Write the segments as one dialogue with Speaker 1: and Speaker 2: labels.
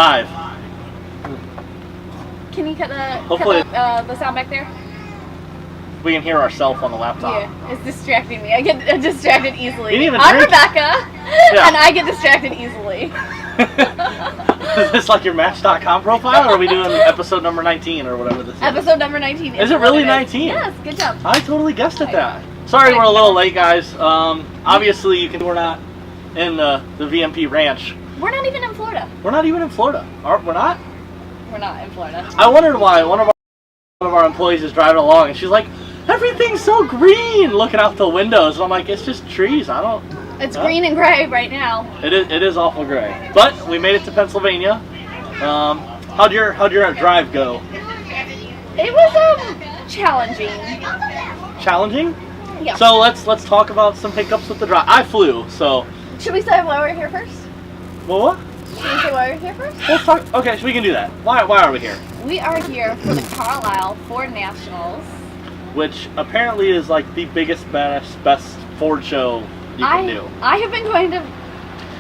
Speaker 1: live.
Speaker 2: Can you cut
Speaker 1: Hopefully
Speaker 2: the sound back there?
Speaker 1: we can hear ourselves on the laptop.
Speaker 2: Yeah, it's distracting me. I get distracted easily.
Speaker 1: You didn't even
Speaker 2: I'm
Speaker 1: drink.
Speaker 2: Rebecca,
Speaker 1: Yeah.
Speaker 2: and I get distracted easily.
Speaker 1: Is this like your Match.com profile, or are we doing episode number 19 or whatever this is?
Speaker 2: Episode number 19.
Speaker 1: Is it really 19?
Speaker 2: Yes, good job.
Speaker 1: I totally guessed at that. Sorry we're a little late, guys. Obviously, we're not in the VMP ranch.
Speaker 2: We're not even in Florida.
Speaker 1: We're not even in Florida. We're not?
Speaker 2: We're not in Florida.
Speaker 1: I wondered why one of our employees is driving along, and she's like, everything's so green, looking out the windows. And I'm like, it's just trees. I don't...
Speaker 2: It's green and gray right now.
Speaker 1: It is awful gray. But we made it to Pennsylvania. How'd your drive go?
Speaker 2: It was challenging.
Speaker 1: Challenging?
Speaker 2: Yeah.
Speaker 1: So let's talk about some hiccups with the drive. I flew, so...
Speaker 2: Should we say why we're here first?
Speaker 1: Well, what?
Speaker 2: Should we say why we're here first?
Speaker 1: Let's talk... Okay, so we can do that. Why are we here?
Speaker 2: We are here for the Carlisle Ford Nationals.
Speaker 1: Which apparently is like the biggest, best Ford show you can do.
Speaker 2: I have been going to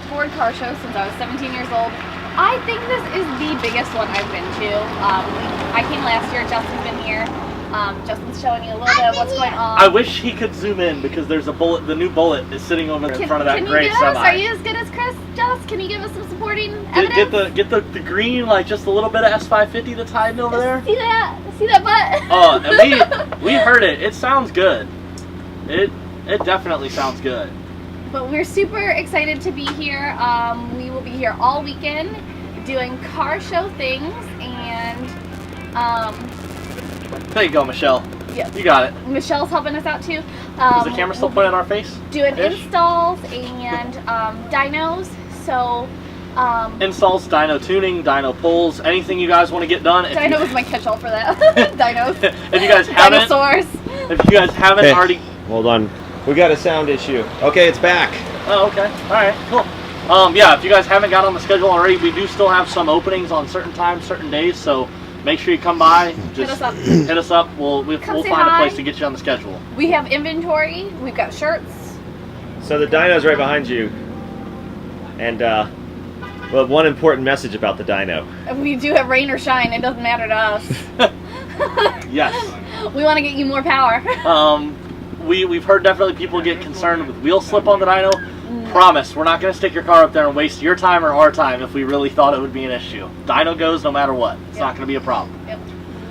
Speaker 2: Ford car shows since I was 17 years old. I think this is the biggest one I've been to. I came last year. Justin's been here. Justin's showing you a little bit of what's going on.
Speaker 1: I wish he could zoom in because there's a bullet. The new bullet is sitting over in front of that gray semi.
Speaker 2: Are you as good as Chris? Just can you give us some supporting evidence?
Speaker 1: Get the green, like just a little bit of S550 that's hiding over there.
Speaker 2: See that? See that butt?
Speaker 1: Oh, and we heard it. It sounds good. It definitely sounds good.
Speaker 2: But we're super excited to be here. We will be here all weekend doing car show things, and
Speaker 1: there you go, Michelle.
Speaker 2: Yes.
Speaker 1: You got it.
Speaker 2: Michelle's helping us out too.
Speaker 1: Is the camera still pointing at our face?
Speaker 2: Doing installs and dynos. So
Speaker 1: installs, dyno tuning, dyno pulls, anything you guys want to get done.
Speaker 2: Dyno was my catch-all for that. Dynos.
Speaker 1: If you guys haven't,
Speaker 2: dinosaurs.
Speaker 1: If you guys haven't already,
Speaker 3: hold on. We got a sound issue. Okay, it's back.
Speaker 1: Oh, okay. All right, cool. Yeah, if you guys haven't got on the schedule already, we do still have some openings on certain times, certain days. So make sure you come by. Just hit us up. We'll find a place to get you on the schedule.
Speaker 2: We have inventory. We've got shirts.
Speaker 3: So the dyno's right behind you. And well, one important message about the dyno.
Speaker 2: We do have rain or shine. It doesn't matter to us.
Speaker 1: Yes.
Speaker 2: We want to get you more power.
Speaker 1: We've heard definitely people get concerned with wheel slip on the dyno. Promise, we're not going to stick your car up there and waste your time or our time if we really thought it would be an issue. Dyno goes no matter what. It's not going to be a problem.
Speaker 2: Yep.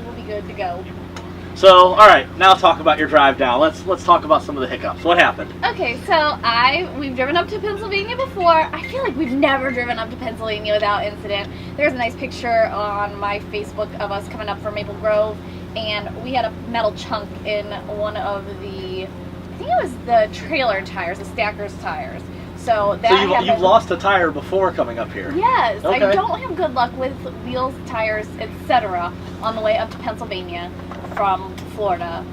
Speaker 2: We'll be good to go.
Speaker 1: So, all right, now talk about your drive down. Let's talk about some of the hiccups. What happened?
Speaker 2: Okay, so we've driven up to Pennsylvania before. I feel like we've never driven up to Pennsylvania without incident. There's a nice picture on my Facebook of us coming up from Maple Grove, and we had a metal chunk in one of the, I think it was the trailer tires, the stacker's tires. So
Speaker 1: you've lost a tire before coming up here?
Speaker 2: Yes.
Speaker 1: Okay.
Speaker 2: I don't have good luck with wheels, tires, etc. on the way up to Pennsylvania from Florida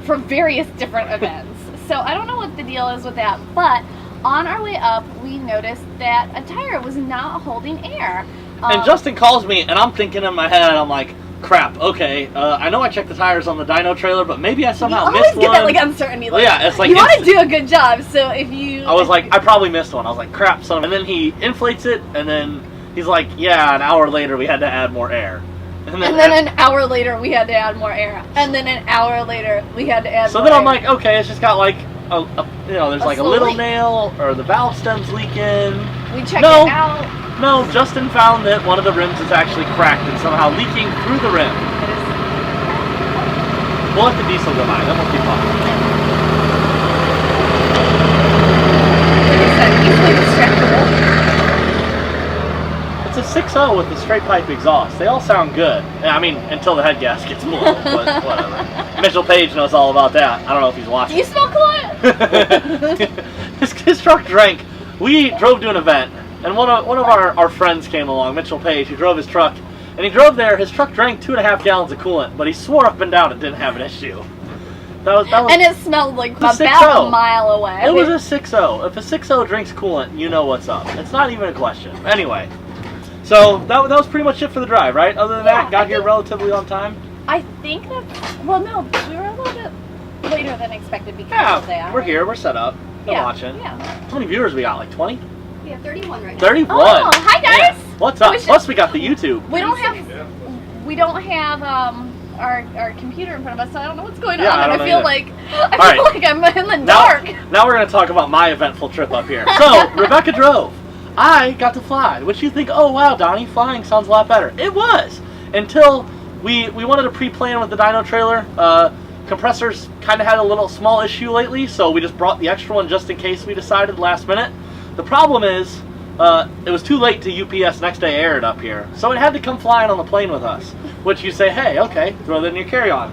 Speaker 2: for various different events. So I don't know what the deal is with that, but on our way up, we noticed that a tire was not holding air.
Speaker 1: And Justin calls me, and I'm thinking in my head, I'm like, crap, okay, I know I checked the tires on the dyno trailer, but maybe I somehow missed one.
Speaker 2: You always get that, like, uncertainty. Like,
Speaker 1: yeah, it's like...
Speaker 2: You want to do a good job, so if you...
Speaker 1: I was like, I probably missed one. I was like, crap, son. And then he inflates it, and then he's like, yeah, an hour later we had to add more air. And
Speaker 2: then an hour later we had to add more air. And then an hour later we had to add more air.
Speaker 1: So then I'm like, okay, it's just got like, there's like a little nail, or the valve stem's leaking.
Speaker 2: We checked it out.
Speaker 1: No, Justin found that one of the rims is actually cracked and somehow leaking through the rim. We'll let the diesel go by, then we'll keep talking.
Speaker 2: Like I said, easily distractible.
Speaker 1: It's a 6.0 with the straight pipe exhaust. They all sound good. I mean, until the head gasket gets blown, but whatever. Mitchell Page knows all about that. I don't know if he's watching.
Speaker 2: Do you smell coolant?
Speaker 1: His truck drank. We drove to an event. And one of our friends came along, Mitchell Page, who drove his truck. And he drove there, his truck drank 2.5 gallons of coolant, but he swore up and down it didn't have an issue. That was
Speaker 2: and it smelled like about
Speaker 1: 6.0.
Speaker 2: a mile away.
Speaker 1: It was a 6.0. If a 6.0 drinks coolant, you know what's up. It's not even a question. Anyway, so that was pretty much it for the drive, right? Other than that, got here relatively on time?
Speaker 2: I think that, well, no, we were a little bit later than expected because of that.
Speaker 1: We're here, we're set up, watching.
Speaker 2: Yeah.
Speaker 1: How many viewers we got, like 20?
Speaker 4: We have 31 right now.
Speaker 1: 31?
Speaker 2: Oh, hi guys!
Speaker 1: Yeah. What's up? Plus, we got the YouTube.
Speaker 2: We don't have our computer in front of us, so I don't know what's going on.
Speaker 1: I
Speaker 2: And
Speaker 1: don't
Speaker 2: I feel
Speaker 1: know
Speaker 2: like I'm in the dark.
Speaker 1: Now we're going to talk about my eventful trip up here. So, Rebecca drove. I got to fly, which you think, oh wow, Donnie, flying sounds a lot better. It was, until we wanted to pre-plan with the dyno trailer. Compressors kind of had a little small issue lately, so we just brought the extra one just in case we decided last minute. The problem is, it was too late to UPS next day air it up here, so it had to come flying on the plane with us, which you say, hey, okay, throw that in your carry-on.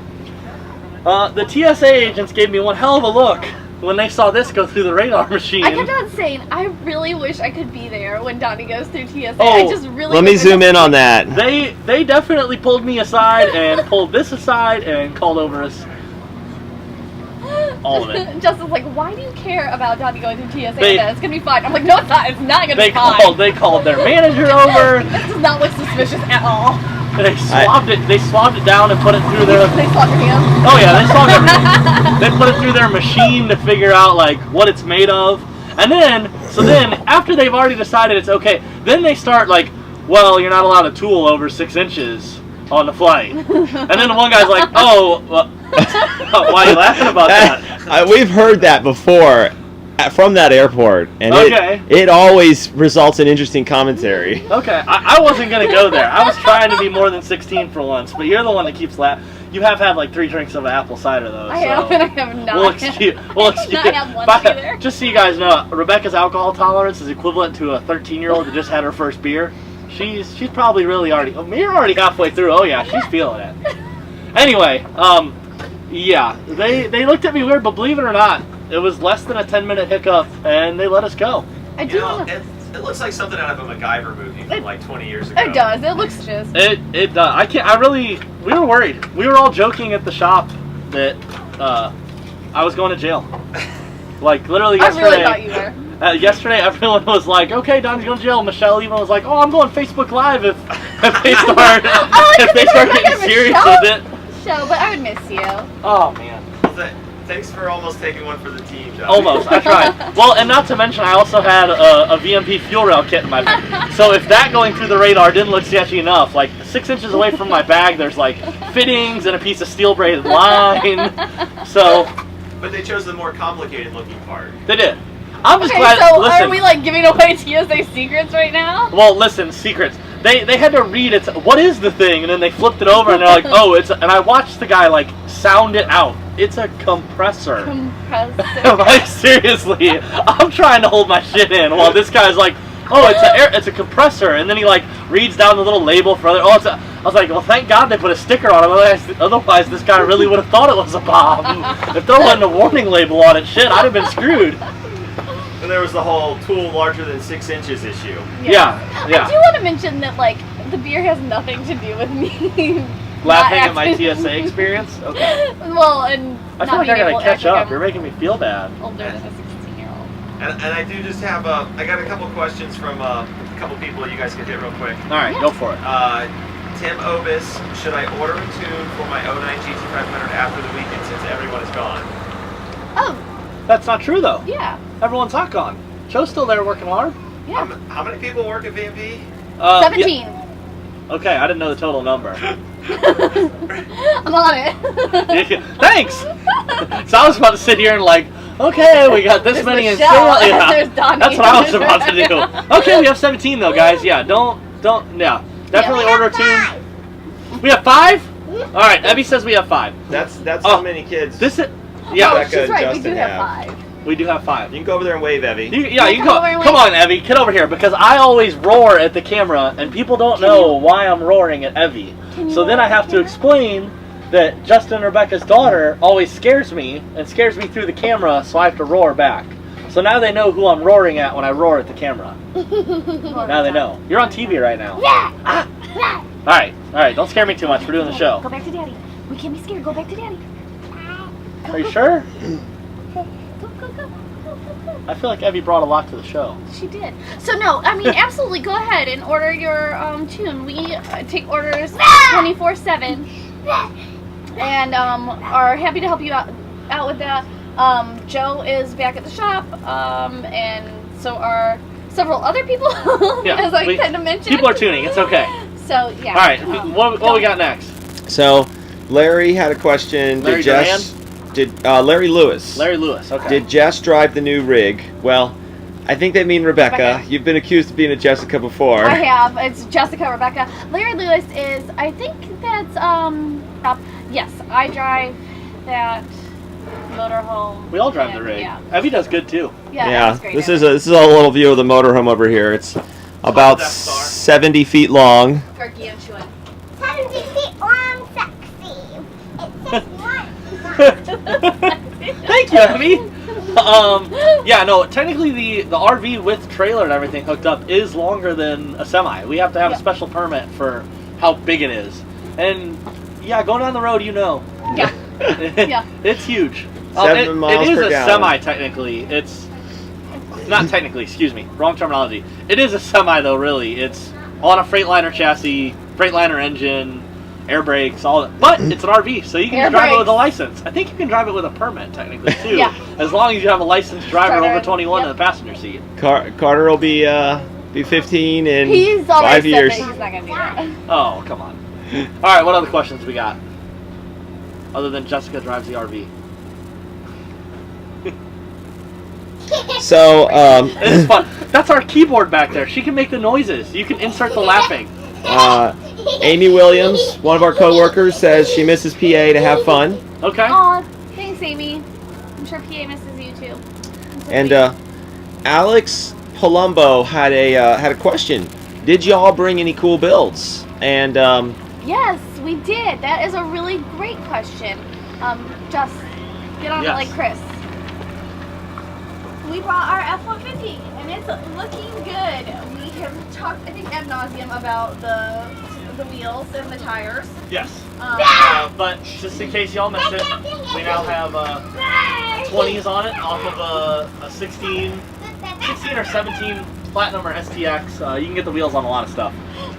Speaker 1: The TSA agents gave me one hell of a look when they saw this go through the radar machine.
Speaker 2: I kept on saying, I really wish I could be there when Donnie goes through TSA.
Speaker 1: Oh,
Speaker 2: I just really
Speaker 3: let me zoom in on that.
Speaker 1: They definitely pulled me aside and pulled this aside and called over us. All of it.
Speaker 2: Justin's like, why do you care about Donnie going through TSA? It's gonna be fine. I'm like, no, it's not. It's not gonna be fine.
Speaker 1: They called their manager over.
Speaker 2: This does not look suspicious at all.
Speaker 1: They swabbed it. They swabbed it down and put it through their.
Speaker 2: They swabbed your hands.
Speaker 1: Oh yeah, they swabbed everything. They put it through their machine to figure out like what it's made of, and then after they've already decided it's okay, then they start like, well, you're not allowed a tool over 6 inches on the flight, and then the one guy's like, oh. Well, why are you laughing about that?
Speaker 3: We've heard that before from that airport, and it always results in interesting commentary.
Speaker 1: Okay, I wasn't going to go there. I was trying to be more than 16 for once, but you're the one that keeps laughing. You have had like 3 drinks of apple cider, though.
Speaker 2: I have, and I have not.
Speaker 1: We'll excuse
Speaker 2: not had one either.
Speaker 1: Just so you guys know, Rebecca's alcohol tolerance is equivalent to a 13-year-old that just had her first beer. She's probably really already... Oh, you're already halfway through. Oh, yeah, she's feeling it. Anyway, yeah, they looked at me weird, but believe it or not, it was less than a 10-minute hiccup, and they let us go.
Speaker 3: It looks like something out of a MacGyver movie from like 20 years ago.
Speaker 2: It does. It looks just.
Speaker 1: It does. We were worried. We were all joking at the shop that I was going to jail. Like, literally yesterday.
Speaker 2: I really thought you were.
Speaker 1: Yesterday, everyone was like, okay, Donnie's going to jail. Michelle even was like, oh, I'm going Facebook Live if they start, getting serious with it.
Speaker 2: Show, but I would miss you.
Speaker 1: Oh man.
Speaker 3: Thanks for almost taking one for the team, John.
Speaker 1: Almost, I tried. Well, and not to mention, I also had a VMP fuel rail kit in my bag. So if that going through the radar didn't look sketchy enough, like 6 inches away from my bag, there's like fittings and a piece of steel braided line. So.
Speaker 3: But they chose the more complicated looking part.
Speaker 1: They did. I'm just
Speaker 2: okay,
Speaker 1: glad.
Speaker 2: So
Speaker 1: listen,
Speaker 2: are we like giving away TSA secrets right now?
Speaker 1: Well, listen, secrets. They had to read it. What is the thing? And then they flipped it over and they're like, oh, it's. And I watched the guy like sound it out. It's a compressor. Like seriously, I'm trying to hold my shit in while this guy's like, oh, it's a compressor. And then he like reads down the little label for other. I was like, well, thank God they put a sticker on it. Otherwise, this guy really would have thought it was a bomb. If there wasn't a warning label on it, shit, I'd have been screwed.
Speaker 3: And there was the whole tool larger than 6 inches issue.
Speaker 1: Yeah.
Speaker 2: I do want to mention that like the beer has nothing to do with me.
Speaker 1: Laughing at my TSA experience? Okay.
Speaker 2: Well, and
Speaker 1: I feel like I gotta catch up. You're making me feel bad.
Speaker 2: Older than a 16-year-old.
Speaker 3: And I do just have I got a couple questions from a couple people you guys can hit real quick.
Speaker 1: All right, go for it.
Speaker 3: Tim Obis, should I order a tune for my 09 GT500 after the weekend since everyone is gone?
Speaker 2: Oh.
Speaker 1: That's not true though.
Speaker 2: Yeah.
Speaker 1: Everyone's not gone. Joe's still there working hard.
Speaker 2: Yeah.
Speaker 3: How many people work at VMP?
Speaker 2: 17.
Speaker 1: Yeah. Okay, I didn't know the total number.
Speaker 2: I'm on it.
Speaker 1: Thanks. So I was about to sit here and like, okay, we got this many in sale. Yeah, that's what I was about to do. Okay, we have 17 though, guys. Yeah, yeah, definitely order a tune. We have 5. All right, Evie says we have 5.
Speaker 3: That's how many kids.
Speaker 2: Yeah,
Speaker 3: Rebecca
Speaker 2: she's right.
Speaker 3: Justin
Speaker 2: We do have 5.
Speaker 1: We do have 5.
Speaker 3: You can go over there and wave, Evie.
Speaker 1: You can go. Come on, Evie, get over here because I always roar at the camera and people don't know why I'm roaring at Evie. So then I have to explain that Justin and Rebecca's daughter always scares me and scares me through the camera, so I have to roar back. So now they know who I'm roaring at when I roar at the camera. Now they know. You're on TV right now.
Speaker 2: Yeah.
Speaker 1: All right. Don't scare me too much. We're doing the show.
Speaker 2: Go back to Daddy. We can't be scared. Go back to Daddy.
Speaker 1: Are you sure?
Speaker 2: Go.
Speaker 1: I feel like Evie brought a lot to the show.
Speaker 2: She did. So no, I mean, absolutely, go ahead and order your tune. We take orders 24/7, and are happy to help you out with that. Joe is back at the shop, and so are several other people, as I kind of mentioned.
Speaker 1: People are tuning. It's okay.
Speaker 2: So, yeah.
Speaker 1: All right. What we got next?
Speaker 3: So, Larry had a question.
Speaker 1: Larry
Speaker 3: Larry Lewis.
Speaker 1: Larry Lewis, okay.
Speaker 3: Did Jess drive the new rig? Well, I think they mean Rebecca. You've been accused of being a Jessica before.
Speaker 2: I have. It's Jessica, Rebecca. Larry Lewis is, I think that's, yes, I drive that motorhome.
Speaker 1: We all drive the rig.
Speaker 2: Yeah.
Speaker 1: Evie does good too.
Speaker 2: Yeah, great.
Speaker 3: This is a little view of the motorhome over here. It's about 70 feet long.
Speaker 2: Gargantuan.
Speaker 4: 70 feet long, sexy. It says one.
Speaker 1: Thank you, Evie. Yeah, no, technically the RV with trailer and everything hooked up is longer than a semi. We have to have a special permit for how big it is. And yeah, going down the road, you know.
Speaker 2: Yeah. Yeah.
Speaker 1: It's huge.
Speaker 3: 7 miles
Speaker 1: it is
Speaker 3: per
Speaker 1: a
Speaker 3: gallon.
Speaker 1: semi technically. It's not technically, excuse me, wrong terminology. It is a semi though, really. It's on a Freightliner chassis, Freightliner engine, air brakes, all that. But it's an RV, so you can just drive it with a license. I think you can drive it with a permit technically too.
Speaker 2: Yeah.
Speaker 1: As long as you have a licensed driver over 21 in the passenger seat.
Speaker 3: Carter will be 15 in
Speaker 2: He's
Speaker 3: 5 years.
Speaker 2: He's not gonna do that.
Speaker 1: Oh, come on. All right, what other questions we got? Other than Jessica drives the RV.
Speaker 3: So,
Speaker 1: It's fun. That's our keyboard back there. She can make the noises. You can insert the laughing.
Speaker 3: Amy Williams, one of our co-workers, says she misses PA to have fun.
Speaker 1: Okay.
Speaker 2: Aw, thanks, Amy. I'm sure PA misses you too.
Speaker 3: And Alex Palumbo had a question. Did y'all bring any cool builds? And
Speaker 2: yes, we did. That is a really great question. Just get on it like Chris. We brought our F-150 and it's looking good. We have talked, I think, ad nauseum about the wheels and the tires.
Speaker 1: Yes. But just in case y'all missed it, we now have 20s on it off of a 16 or 17 Platinum or STX. You can get the wheels on a lot of stuff.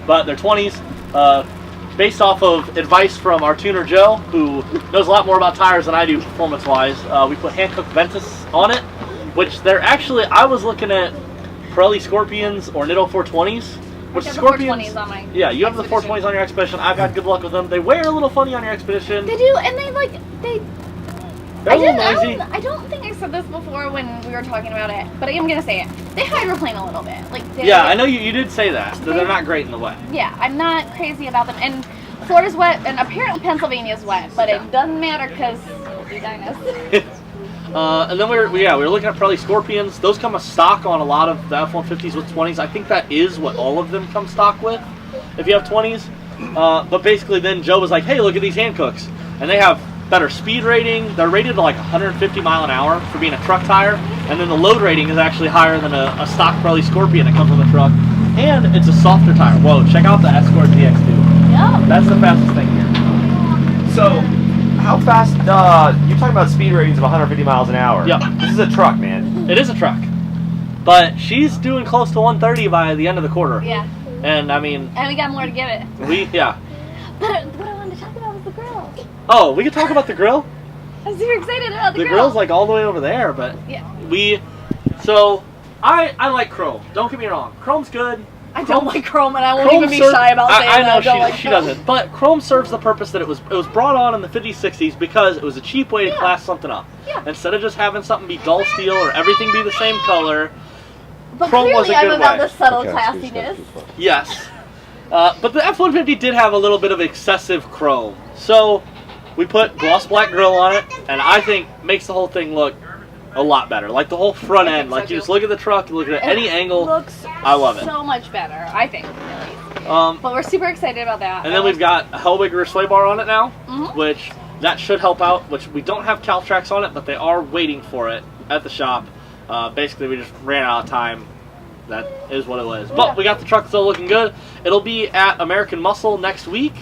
Speaker 1: But they're 20s. Based off of advice from our tuner Joe, who knows a lot more about tires than I do performance-wise, we put Hankook Ventus on it, which they're actually, I was looking at Pirelli Scorpions or Nitto 420s. Which Scorpions,
Speaker 2: the 420s on my
Speaker 1: you have the 420s on your Expedition. I've had good luck with them. They wear a little funny on your Expedition.
Speaker 2: They do, and
Speaker 1: They're a little noisy.
Speaker 2: I don't think I said this before when we were talking about it, but I am gonna say it. They hydroplane a little bit.
Speaker 1: Yeah, I know you did say that. They're not great in the wet.
Speaker 2: Yeah, I'm not crazy about them. And Florida's wet, and apparently Pennsylvania's wet, but it doesn't matter because we'll be dynos.
Speaker 1: And then we were looking at Pirelli Scorpions. Those come as stock on a lot of the F-150s with 20s. I think that is what all of them come stock with, if you have 20s. But basically then Joe was like, hey, look at these Hankooks. And they have better speed rating. They're rated to like 150 mile an hour for being a truck tire. And then the load rating is actually higher than a stock Pirelli Scorpion that comes on the truck. And it's a softer tire. Whoa, check out the Escort DX2.
Speaker 2: Yeah.
Speaker 1: That's the fastest thing here.
Speaker 3: so, how fast? You're talking about speed ratings of 150 miles an hour.
Speaker 1: Yep.
Speaker 3: This is a truck, man.
Speaker 1: It is a truck. But she's doing close to 130 by the end of the quarter.
Speaker 2: Yeah.
Speaker 1: And I mean,
Speaker 2: And we got more to give it. But what I wanted to talk about was the grill.
Speaker 1: Oh, we could talk about the grill?
Speaker 2: I'm super excited about the grill.
Speaker 1: The grill's like all the way over there, but
Speaker 2: yeah.
Speaker 1: I like chrome. Don't get me wrong. Chrome's good.
Speaker 2: I don't like chrome, and I won't even be shy about saying
Speaker 1: I know
Speaker 2: that.
Speaker 1: she doesn't. But chrome serves the purpose that it was brought on in the 50s, 60s because it was a cheap way to class something up.
Speaker 2: Yeah.
Speaker 1: Instead of just having something be dull steel or everything be the same color.
Speaker 2: But
Speaker 1: chrome
Speaker 2: clearly
Speaker 1: was a
Speaker 2: I'm
Speaker 1: good
Speaker 2: about
Speaker 1: way.
Speaker 2: the subtle classiness.
Speaker 1: Yes. But the F-150 did have a little bit of excessive chrome. So we put gloss black grill on it, and I think makes the whole thing look a lot better. Like the whole front end, like you just look at the truck, you look at any angle.
Speaker 2: Looks
Speaker 1: I love it.
Speaker 2: so much better, I think. But we're super excited about that.
Speaker 1: And then we've got a Hellwigger sway bar on it now,
Speaker 2: Mhm.
Speaker 1: which that should help out. Which we don't have Caltrax on it, but they are waiting for it at the shop. Basically, we just ran out of time. That is what it was. But we got the truck still looking good. It'll be at American Muscle next week,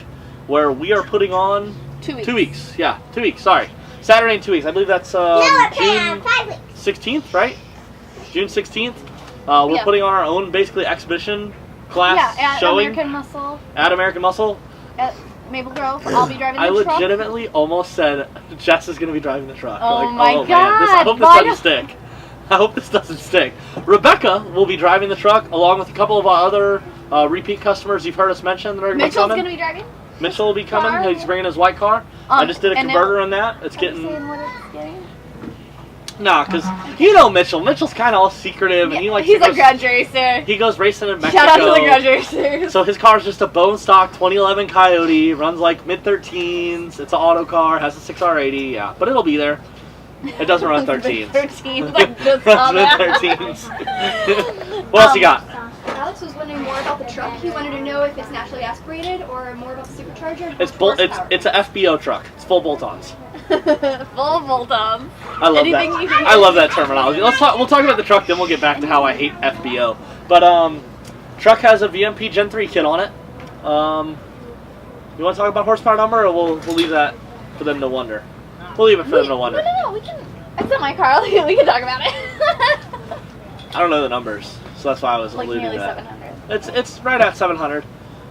Speaker 1: where we are putting on
Speaker 2: 2 weeks.
Speaker 1: 2 weeks. Yeah, 2 weeks. Sorry, Saturday in 2 weeks. I believe that's June
Speaker 4: 5 weeks.
Speaker 1: 16th, right? June 16th. We're putting on our own basically expedition class
Speaker 2: at
Speaker 1: showing
Speaker 2: American Muscle.
Speaker 1: At American Muscle.
Speaker 2: At Maple Grove. I'll be driving the
Speaker 1: I
Speaker 2: truck.
Speaker 1: legitimately almost said Jess is going to be driving the truck.
Speaker 2: Oh
Speaker 1: like,
Speaker 2: my
Speaker 1: man, I hope this
Speaker 2: God.
Speaker 1: doesn't stick. I hope this doesn't stick. Rebecca will be driving the truck along with a couple of our other repeat customers you've heard us mention that are going to be
Speaker 2: Mitchell's
Speaker 1: coming.
Speaker 2: going to be driving?
Speaker 1: Mitchell will be coming.
Speaker 2: Car?
Speaker 1: He's bringing his white car. I just did a
Speaker 2: and
Speaker 1: converter on that. It's
Speaker 2: Are you
Speaker 1: getting...
Speaker 2: saying what it's getting?
Speaker 1: Nah, because you know Mitchell. Mitchell's kind of all secretive, and he likes
Speaker 2: He's
Speaker 1: to
Speaker 2: a
Speaker 1: go,
Speaker 2: grudge racer.
Speaker 1: he goes racing in Mexico.
Speaker 2: Shout out to the grudge racers.
Speaker 1: So his car's just a bone stock 2011 Coyote, runs like mid-13s. It's an auto car, has a 6R80, yeah, but it'll be there. It doesn't run 13s.
Speaker 2: 13s, I just saw
Speaker 1: Runs
Speaker 2: that.
Speaker 1: mid-13s. What else you got?
Speaker 5: Alex was wondering more about the truck. He wanted to know if it's naturally aspirated or more about the supercharger.
Speaker 1: It's a FBO truck. It's full bolt-ons.
Speaker 2: Full bolt-ons.
Speaker 1: I love
Speaker 2: Anything
Speaker 1: that.
Speaker 2: you can
Speaker 1: I love that terminology. We'll talk about the truck, then we'll get back to how I hate FBO. But truck has a VMP Gen 3 kit on it. You want to talk about horsepower number, or we'll leave that for them to wonder? We'll leave it for them to wonder.
Speaker 2: No, we can. It's not my car. We can talk about it.
Speaker 1: I don't know the numbers, so that's why I was
Speaker 2: Like
Speaker 1: alluding
Speaker 2: nearly
Speaker 1: to that.
Speaker 2: 700.
Speaker 1: It's right at 700.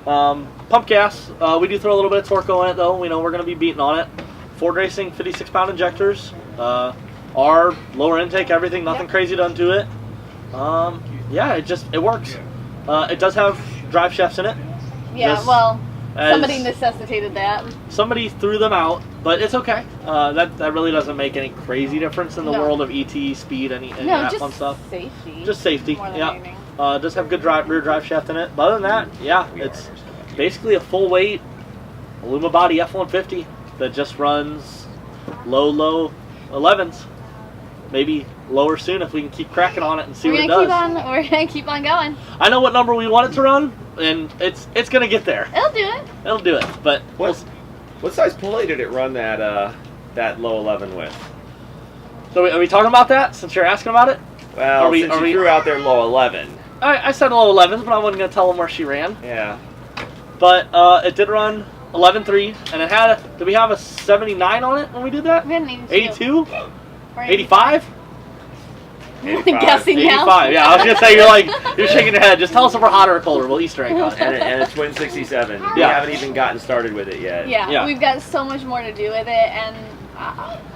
Speaker 1: Pump gas. We do throw a little bit of torque on it, though. We know we're going to be beating on it. Ford Racing 56-pound injectors. Our lower intake, everything, nothing crazy done to it. Yeah, it works. It does have drive shafts in it.
Speaker 2: Yeah,
Speaker 1: Just
Speaker 2: well,
Speaker 1: as
Speaker 2: somebody necessitated that.
Speaker 1: somebody threw them out, but it's okay. That really doesn't make any crazy difference in the
Speaker 2: No.
Speaker 1: world of ET, speed, any
Speaker 2: No,
Speaker 1: that
Speaker 2: just
Speaker 1: fun stuff.
Speaker 2: safety.
Speaker 1: Just safety.
Speaker 2: More than
Speaker 1: Yeah.
Speaker 2: anything.
Speaker 1: Does have good rear drive shaft in it. But other than that, yeah, it's basically a full weight aluminum body F-150 that just runs low 11s. Maybe lower soon if we can keep cracking on it and see
Speaker 2: We're
Speaker 1: what it
Speaker 2: gonna
Speaker 1: does.
Speaker 2: we're gonna keep on going.
Speaker 1: I know what number we want it to run, and it's gonna get there.
Speaker 2: It'll do it.
Speaker 1: It'll do it. But
Speaker 3: What size pulley did it run that low 11 with?
Speaker 1: so are we talking about that since you're asking about it?
Speaker 3: Well, since you threw out there low 11.
Speaker 1: I said low 11s, but I wasn't gonna tell them where she ran.
Speaker 3: Yeah.
Speaker 1: But it did run 11.3, and it had did we have a 79 on it when we did that?
Speaker 2: We had an 82.
Speaker 1: 82? 85?
Speaker 2: I'm guessing now.
Speaker 1: 85, yeah. I was gonna say you're shaking your head. Just tell us if we're hotter or colder. We'll Easter egg on it.
Speaker 3: And a twin 67. We
Speaker 1: Yeah.
Speaker 3: haven't even gotten started with it yet.
Speaker 2: Yeah, we've got so much more to do with it, and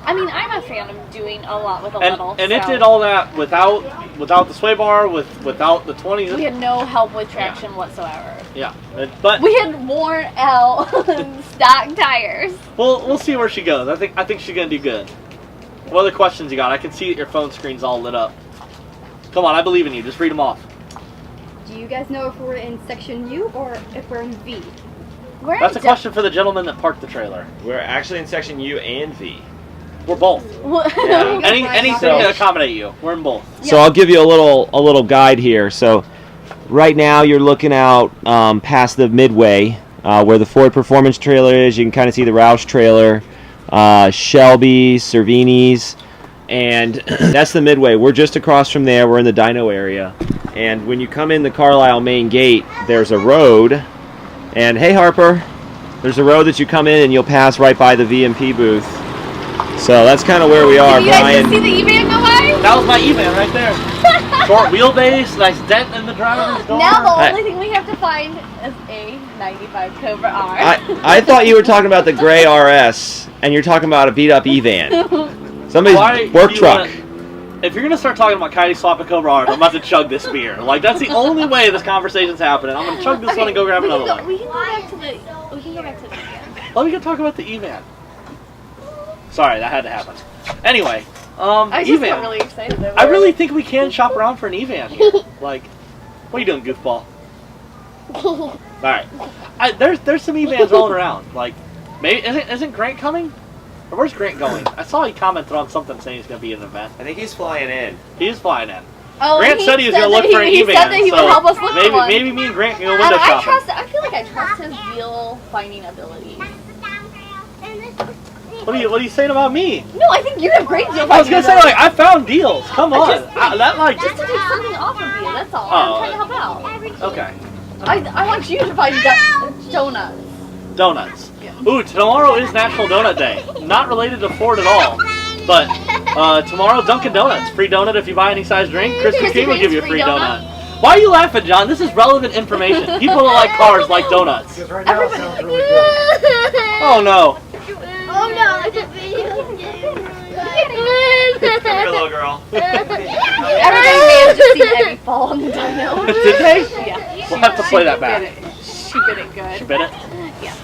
Speaker 2: I mean, I'm a fan of doing a lot with a little.
Speaker 1: And it
Speaker 2: so
Speaker 1: did all that without the sway bar, without the 20s.
Speaker 2: We had no help with traction whatsoever.
Speaker 1: Yeah, but
Speaker 2: We had worn out stock tires.
Speaker 1: we'll see where she goes. I think she's gonna do good. What other questions you got? I can see that your phone screen's all lit up. Come on, I believe in you. Just read them off.
Speaker 5: Do you guys know if we're in section U or if we're in V?
Speaker 2: We're
Speaker 1: That's a
Speaker 2: in
Speaker 1: question for the gentleman that parked the trailer.
Speaker 3: We're actually in section U and V.
Speaker 1: We're both.
Speaker 3: Yeah.
Speaker 1: Anything to accommodate you. We're in both.
Speaker 3: So I'll give you a little guide here. So right now you're looking out past the midway where the Ford Performance trailer is. You can kind of see the Roush trailer, Shelby, Cervini's, and that's the midway. We're just across from there. We're in the dyno area. And when you come in the Carlisle main gate, there's a road. And hey, Harper, there's a road that you come in and you'll pass right by the VMP booth. So that's kind of where we are,
Speaker 2: Did you guys
Speaker 3: Brian.
Speaker 2: just see the E-van go by?
Speaker 1: That was my E-van right there. Short wheelbase, nice dent in the driver's door.
Speaker 2: Now the only thing we have to find is a 95 Cobra R.
Speaker 3: I thought you were talking about the gray RS, and you're talking about a beat-up E-van. Somebody's
Speaker 1: Why
Speaker 3: work
Speaker 1: do you
Speaker 3: truck.
Speaker 1: If you're gonna start talking about Coyote Swap and Cobra R's, I'm about to chug this beer. Like that's the only way this conversation's happening. I'm gonna chug this one and go grab another one.
Speaker 2: We can go back to the E-van.
Speaker 1: Let me go talk about the E-van. Sorry, that had to happen. Anyway,
Speaker 2: I just
Speaker 1: E-van.
Speaker 2: got really excited over
Speaker 1: I really think we can shop around for an E-van here. Like, what are you doing, goofball? All right, there's some E-vans rolling around. Like, maybe isn't Grant coming? Or where's Grant going? I saw he commented on something saying he's gonna be at an event.
Speaker 3: I think he's flying in.
Speaker 1: He's flying in.
Speaker 2: Oh,
Speaker 1: Grant said he was gonna look for an
Speaker 2: He
Speaker 1: E-van.
Speaker 2: said that he would
Speaker 1: so
Speaker 2: help us look for one.
Speaker 1: maybe me and Grant can go
Speaker 2: And
Speaker 1: window
Speaker 2: I
Speaker 1: shopping.
Speaker 2: feel like I trust his wheel finding ability.
Speaker 1: What are you saying about me?
Speaker 2: No, I think you have great deal
Speaker 1: I was
Speaker 2: finding
Speaker 1: gonna say
Speaker 2: ability.
Speaker 1: like I found deals. Come on, that like
Speaker 2: Just to take something off of you, that's all.
Speaker 1: Oh.
Speaker 2: I'm trying to help out.
Speaker 1: okay.
Speaker 2: I want you to find donuts.
Speaker 1: Donuts. Ooh, tomorrow is National Donut Day. Not related to Ford at all, but tomorrow Dunkin' Donuts free donut if you buy any size drink. Krispy Kreme will give you a free donut. Why are you laughing, John? This is relevant information. People that like cars like donuts.
Speaker 6: Because right now it sounds really good.
Speaker 1: Oh no.
Speaker 4: Oh no, it's a video game.
Speaker 3: Come here, little girl.
Speaker 2: Everybody may have just seen Eddie fall on the dino.
Speaker 1: Did they?
Speaker 2: Yeah.
Speaker 1: We'll have to play that back.
Speaker 2: She bit it good.
Speaker 1: She bit it?
Speaker 2: Yeah.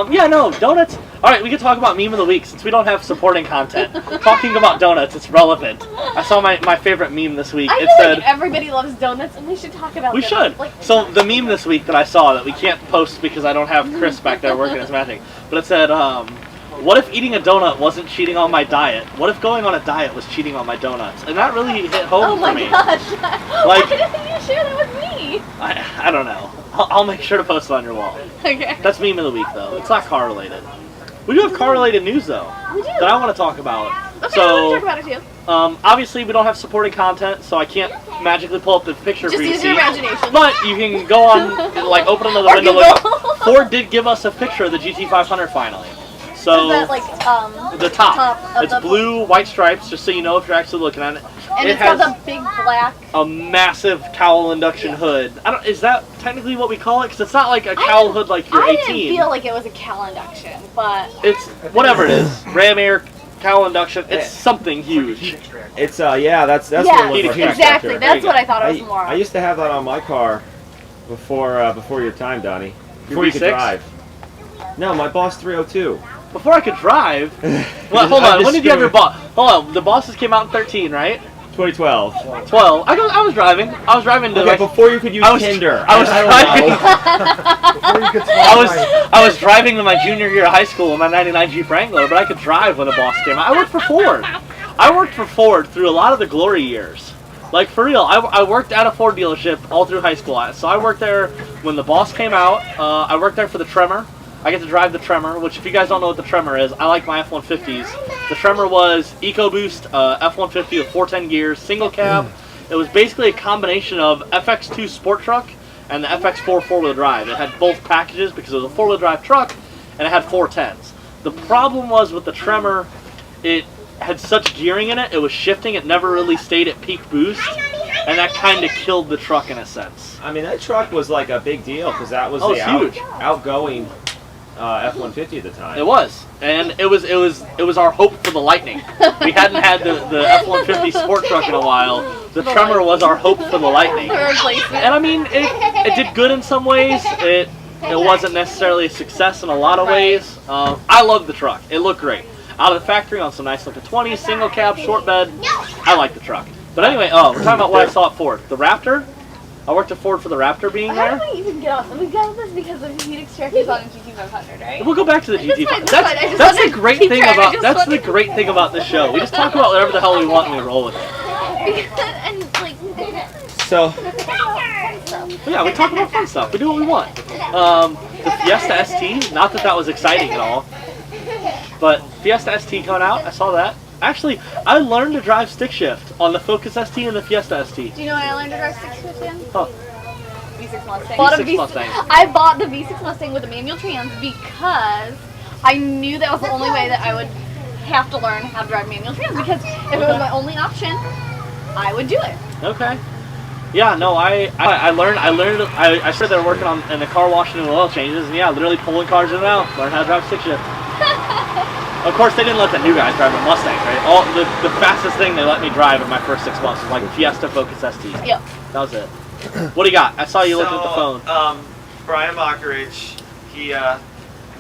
Speaker 1: Yeah, no, donuts. Alright, we can talk about meme of the week since we don't have supporting content. Talking about donuts, it's relevant. I saw my favorite meme this week.
Speaker 2: I
Speaker 1: It
Speaker 2: feel
Speaker 1: said,
Speaker 2: like everybody loves donuts and we should talk about
Speaker 1: we
Speaker 2: them.
Speaker 1: should.
Speaker 2: Like,
Speaker 1: So the meme this week that I saw that we can't post because I don't have Chris back there working his magic, but it said, what if eating a donut wasn't cheating on my diet? What if going on a diet was cheating on my donuts? And that really hit home
Speaker 2: oh my
Speaker 1: for me.
Speaker 2: gosh.
Speaker 1: Like-
Speaker 2: Why didn't you share that with me?
Speaker 1: I don't know. I'll make sure to post it on your wall.
Speaker 2: Okay.
Speaker 1: That's meme of the week though. It's not car related. We do have car related news though
Speaker 2: We do.
Speaker 1: that I want to talk about.
Speaker 2: Okay, I want to talk about it too.
Speaker 1: Obviously we don't have supporting content, so I can't magically pull up the picture
Speaker 2: Just
Speaker 1: for you to
Speaker 2: use
Speaker 1: see.
Speaker 2: your imagination.
Speaker 1: But you can go on, like, open another
Speaker 2: Or
Speaker 1: window.
Speaker 2: Google.
Speaker 1: Look. Ford did give us a picture of the GT500 finally. So
Speaker 2: Is that like
Speaker 1: the top.
Speaker 2: of
Speaker 1: It's
Speaker 2: the-
Speaker 1: blue, white stripes, just so you know if you're actually looking at it.
Speaker 2: And
Speaker 1: it
Speaker 2: it's got
Speaker 1: has
Speaker 2: the big black.
Speaker 1: a massive cowl induction hood. Is that technically what we call it? Because it's not like a cowl hood like your
Speaker 2: I
Speaker 1: 18.
Speaker 2: didn't feel like it was a cowl induction, but
Speaker 1: It's whatever it is. Ram air cowl induction. It's something huge.
Speaker 3: It's yeah, that's
Speaker 2: yeah,
Speaker 3: what it looks like.
Speaker 1: Heat
Speaker 2: exactly.
Speaker 1: extractor.
Speaker 2: That's
Speaker 1: There
Speaker 2: what
Speaker 1: you
Speaker 2: I thought it was more.
Speaker 3: I used to have that on my car before your time, Donnie. Before you could
Speaker 1: V6?
Speaker 3: drive. No, my Boss 302.
Speaker 1: Before I could drive. Well,
Speaker 3: I'm
Speaker 1: hold on.
Speaker 3: just
Speaker 1: When did you have your
Speaker 3: screwing-
Speaker 1: boss? Hold on. The bosses came out in 13, right?
Speaker 3: 2012.
Speaker 1: 12. I was driving. I was driving to
Speaker 3: Okay,
Speaker 1: like.
Speaker 3: before you could use
Speaker 1: I was-
Speaker 3: Tinder.
Speaker 1: I was
Speaker 3: don't
Speaker 1: driving.
Speaker 3: know.
Speaker 6: Before you could fly.
Speaker 1: I was driving in my junior year of high school in my '99 Jeep Wrangler, but I could drive when the boss came out. I worked for Ford. I worked for Ford through a lot of the glory years. Like, for real, I worked at a Ford dealership all through high school. So I worked there when the boss came out. I worked there for the Tremor. I get to drive the Tremor, which if you guys don't know what the Tremor is, I like my F-150s. The Tremor was EcoBoost F-150 with 410 gears, single cab. It was basically a combination of FX2 sport truck and the FX4 four-wheel drive. It had both packages because it was a four-wheel drive truck and it had 410s. The problem was with the Tremor, it had such gearing in it, it was shifting, it never really stayed at peak boost, and that kind of killed the truck in a sense.
Speaker 3: I mean, that truck was like a big deal because that was
Speaker 1: Oh,
Speaker 3: the
Speaker 1: it's huge.
Speaker 3: outgoing F-150 at the time.
Speaker 1: It was, and it was our hope for the Lightning. We hadn't had the F-150 sport truck in a while. The Tremor was our hope for the Lightning.
Speaker 2: The replacement.
Speaker 1: And I mean, it did good in some ways. It wasn't necessarily a success in a lot of ways. I loved the truck. It looked great. Out of the factory on some nice looking 20s, single cab, short bed. I like the truck. But anyway, we're talking about what I saw at Ford. The Raptor. I worked at Ford for the Raptor being
Speaker 2: How
Speaker 1: there.
Speaker 2: did we even get on? We got on this because of heat extractors on a GT500, right?
Speaker 1: We'll go back to the
Speaker 2: That's
Speaker 1: GT5.
Speaker 2: fine, that's fine. I just
Speaker 1: That's
Speaker 2: wanted
Speaker 1: the
Speaker 2: to
Speaker 1: great
Speaker 2: keep
Speaker 1: thing
Speaker 2: track. I
Speaker 1: about
Speaker 2: just
Speaker 1: that's the
Speaker 2: wanted-
Speaker 1: great thing about this show. We just talk about whatever the hell we want and we roll with it.
Speaker 2: And like,
Speaker 3: So,
Speaker 1: But yeah, we talk about fun stuff. We do what we want. The Fiesta ST, not that that was exciting at all, but Fiesta ST coming out, I saw that. Actually, I learned to drive stick shift on the Focus ST and the Fiesta ST.
Speaker 2: do you know what I learned to drive 650 in?
Speaker 1: Huh.
Speaker 2: V6 Mustang.
Speaker 1: V6 Mustang.
Speaker 2: I bought the V6 Mustang with a manual trans because I knew that was the only way that I would have to learn how to drive manual trans, because if it was my only option, I would do it.
Speaker 1: Okay. Yeah, no, I started there working on in the car washing and oil changes, and yeah, literally pulling cars in and out, learn how to drive stick shift. Of course, they didn't let the new guys drive the Mustangs, right? The fastest thing they let me drive in my first 6 months was like Fiesta Focus ST.
Speaker 2: Yep.
Speaker 1: That was it. What do you got? I saw you looking at the phone.
Speaker 3: Brian Mockridge, he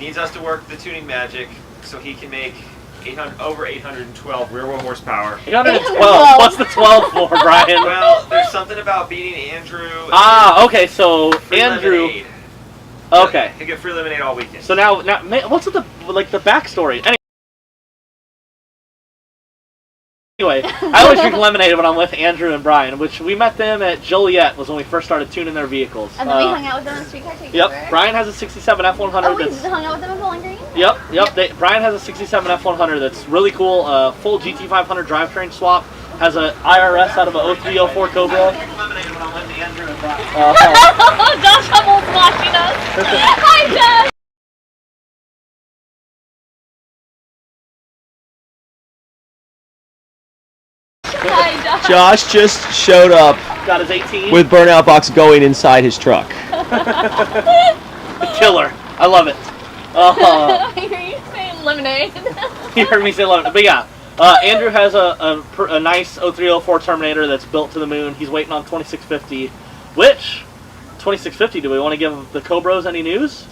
Speaker 3: needs us to work the tuning magic so he can make over 812 rear-wheel horsepower.
Speaker 1: 812. What's the 12 for, Brian?
Speaker 3: Well, there's something about beating Andrew.
Speaker 1: Okay, so
Speaker 3: free
Speaker 1: Andrew.
Speaker 3: lemonade.
Speaker 1: Okay.
Speaker 3: He'll get free lemonade all weekend.
Speaker 1: So now, what's with the backstory? Anyway, I always drink lemonade when I'm with Andrew and Brian, which we met them at Joliet, was when we first started tuning their vehicles.
Speaker 2: And then we hung out with them in Streetcar Takeover.
Speaker 1: Yep, Brian has a 67 F100
Speaker 2: Oh, we
Speaker 1: that's...
Speaker 2: hung out with them in Bowling Green?
Speaker 1: Yep. Brian has a 67 F100 that's really cool, full GT500 drivetrain swap, has an IRS out of a 0304 Cobra. Lemonade when I'm with Andrew and Brian.
Speaker 2: Josh Hummel's watching us. Hi, Josh. Hi, Josh.
Speaker 3: Josh just showed up
Speaker 1: Got his 18.
Speaker 3: with Burnout Box going inside his truck.
Speaker 1: Killer. I love it.
Speaker 2: I hear you saying lemonade.
Speaker 1: You heard me say lemonade. But yeah, Andrew has a nice 0304 Terminator that's built to the moon. He's waiting on 2650. Which 2650? Do we want to give the Cobros any news,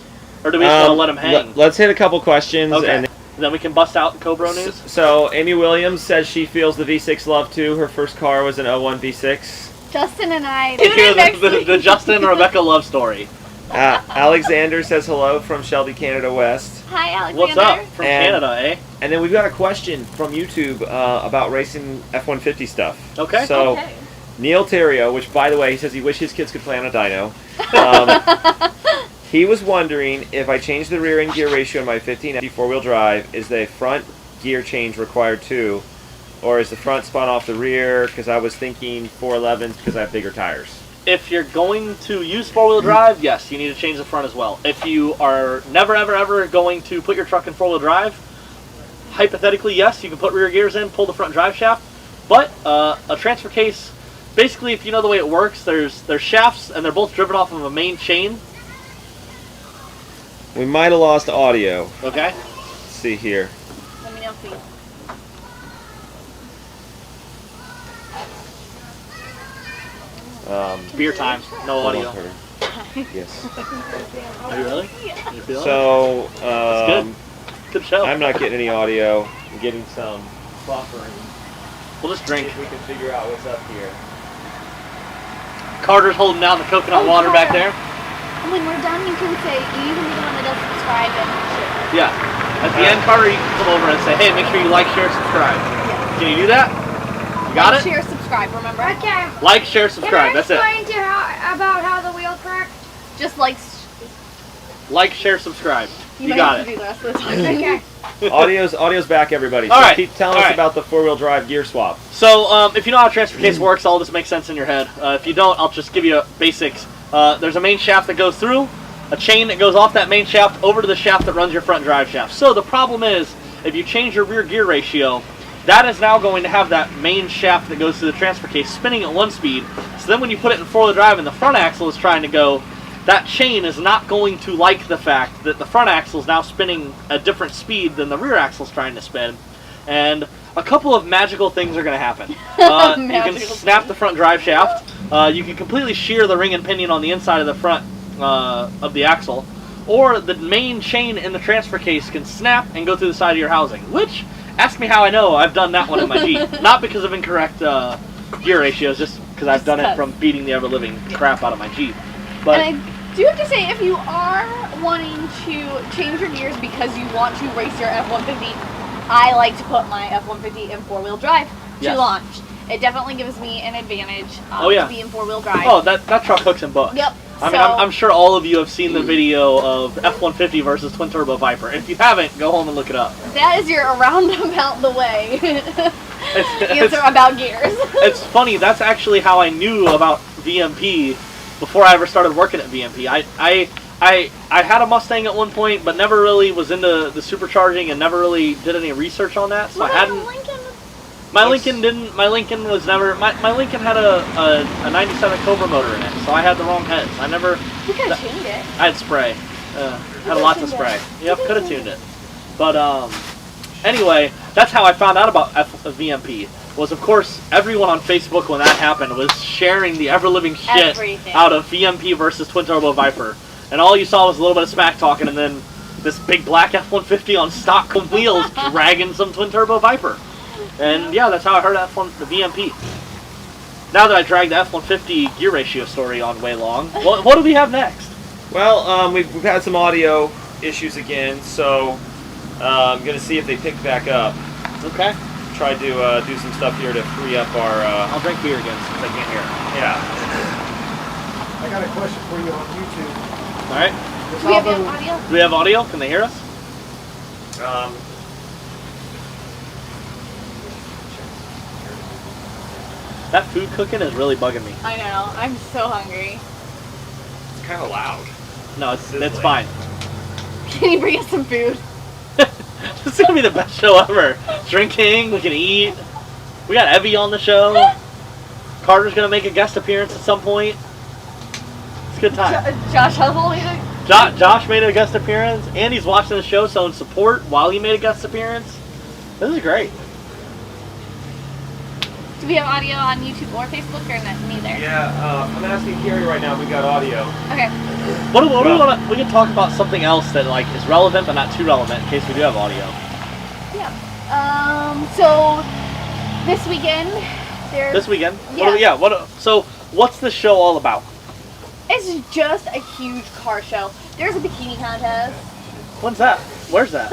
Speaker 1: or do we just want to let them hang?
Speaker 3: Let's hit a couple questions.
Speaker 1: Okay.
Speaker 3: And
Speaker 1: then we can bust out the Cobro news.
Speaker 3: So Amy Williams says she feels the V6 love too. Her first car was an 01 V6.
Speaker 2: Justin and I.
Speaker 1: Hear the Justin and Rebecca love story.
Speaker 3: Alexander says hello from Shelby, Canada West.
Speaker 2: Hi, Alexander.
Speaker 1: What's up from Canada, eh?
Speaker 3: And then we've got a question from YouTube about racing F-150 stuff.
Speaker 1: Okay.
Speaker 3: So
Speaker 2: Okay.
Speaker 3: Neil Terrio, which by the way, he says he wishes his kids could play on a dyno. He was wondering if I change the rear end gear ratio in my 15 four-wheel drive, is the front gear change required too? Or is the front spun off the rear? Because I was thinking 411s because I have bigger tires.
Speaker 1: If you're going to use four-wheel drive, yes, you need to change the front as well. If you are never, ever, ever going to put your truck in four-wheel drive, hypothetically, yes, you can put rear gears in, pull the front drive shaft. But a transfer case, basically, if you know the way it works, there's shafts, and they're both driven off of a main chain.
Speaker 3: We might have lost audio.
Speaker 1: Okay.
Speaker 3: Let's see here.
Speaker 2: Let me know, please.
Speaker 1: Beer time, no
Speaker 3: hold
Speaker 1: audio.
Speaker 3: on, Carter. Yes.
Speaker 1: Are you really? You feel it?
Speaker 3: So,
Speaker 1: It's good show.
Speaker 3: I'm not getting any audio. I'm getting some buffering.
Speaker 1: We'll just
Speaker 3: See
Speaker 1: drink.
Speaker 3: if we can figure out what's up here.
Speaker 1: Carter's holding down the coconut water back there.
Speaker 2: When we're done, you can say, you can be the one that does subscribe and share.
Speaker 1: Yeah. At the end, Carter, you can come over and say, hey, make sure you like, share, subscribe. Can you do that? You got
Speaker 2: Like,
Speaker 1: it?
Speaker 2: share, subscribe, remember?
Speaker 4: Okay.
Speaker 1: Like, share, subscribe. That's it.
Speaker 4: Can I explain about how the wheel cracked?
Speaker 2: Just like,
Speaker 1: Like, share, subscribe. You
Speaker 2: might
Speaker 1: got
Speaker 2: have to
Speaker 1: it.
Speaker 2: do the rest of the time.
Speaker 4: Okay.
Speaker 3: Audio's back, everybody. So
Speaker 1: All right.
Speaker 3: keep telling
Speaker 1: All
Speaker 3: us
Speaker 1: right.
Speaker 3: about the four-wheel drive gear swap.
Speaker 1: So, if you know how a transfer case works, all this makes sense in your head. If you don't, I'll just give you basics. There's a main shaft that goes through, a chain that goes off that main shaft over to the shaft that runs your front drive shaft. So the problem is, if you change your rear gear ratio, that is now going to have that main shaft that goes through the transfer case spinning at one speed. So then when you put it in four-wheel drive and the front axle is trying to go, that chain is not going to like the fact that the front axle is now spinning a different speed than the rear axle is trying to spin. And a couple of magical things are going to happen. You can snap the front drive shaft. You can completely shear the ring and pinion on the inside of the front of the axle. Or the main chain in the transfer case can snap and go through the side of your housing. Which, ask me how I know, I've done that one in my Jeep. Not because of incorrect gear ratios, just because I've done it from beating the ever-living crap out of my Jeep. But
Speaker 2: And I do have to say, if you are wanting to change your gears because you want to race your F-150, I like to put my F-150 in four-wheel drive to
Speaker 1: Yes.
Speaker 2: launch. It definitely gives me an advantage to be in four-wheel drive.
Speaker 1: oh, that truck hooks and books.
Speaker 2: Yep.
Speaker 1: I mean, I'm sure all of you have seen the video of F-150 versus twin-turbo Viper. If you haven't, go home and look it up.
Speaker 2: That is your roundabout the way
Speaker 1: It's,
Speaker 2: answer about gears.
Speaker 1: it's funny, that's actually how I knew about VMP before I ever started working at VMP. I had a Mustang at one point, but never really was into the supercharging and never really did any research on that. So I hadn't. My Lincoln didn't. My Lincoln was never. My Lincoln had a 97 Cobra motor in it, so I had the wrong heads. I never.
Speaker 2: You could have tuned it.
Speaker 1: I had spray. Had lots of spray. Yep, could have tuned it. But anyway, that's how I found out about VMP. Was of course everyone on Facebook when that happened was sharing the ever-living shit
Speaker 2: Everything.
Speaker 1: out of VMP versus twin turbo Viper, and all you saw was a little bit of smack talking, and then this big black F-150 on stock wheels dragging some twin turbo Viper. And yeah, that's how I heard the VMP. Now that I dragged the F-150 gear ratio story on way long, what do we have next?
Speaker 3: Well, we've had some audio issues again, so I'm going to see if they pick back up.
Speaker 1: Okay.
Speaker 3: Try to do some stuff here to free up our...
Speaker 1: I'll drink beer again since I can't hear.
Speaker 3: Yeah.
Speaker 6: I got a question for you on YouTube.
Speaker 1: All right.
Speaker 2: Do we have audio?
Speaker 1: Do we have audio? Can they hear us? That food cooking is really bugging me.
Speaker 2: I know. I'm so hungry.
Speaker 3: It's kind of loud.
Speaker 1: No, it's fine.
Speaker 2: Can you bring us some food?
Speaker 1: This is gonna be the best show ever. Drinking, we can eat. We got Evie on the show. Carter's gonna make a guest appearance at some point. It's a good time.
Speaker 2: Josh Hubble made a...
Speaker 1: Josh made a guest appearance. Andy's watching the show showing support while he made a guest appearance. This is great.
Speaker 2: Do we have audio on YouTube or Facebook, or neither?
Speaker 3: Yeah, I'm asking Carrie right now if we got audio.
Speaker 2: Okay.
Speaker 1: What do we want to? We can talk about something else that like is relevant but not too relevant in case we do have audio.
Speaker 2: Yeah. So this weekend there's.
Speaker 1: This weekend?
Speaker 2: Yeah.
Speaker 1: So what's the show all about?
Speaker 2: It's just a huge car show. There's a bikini contest.
Speaker 1: When's that? Where's that?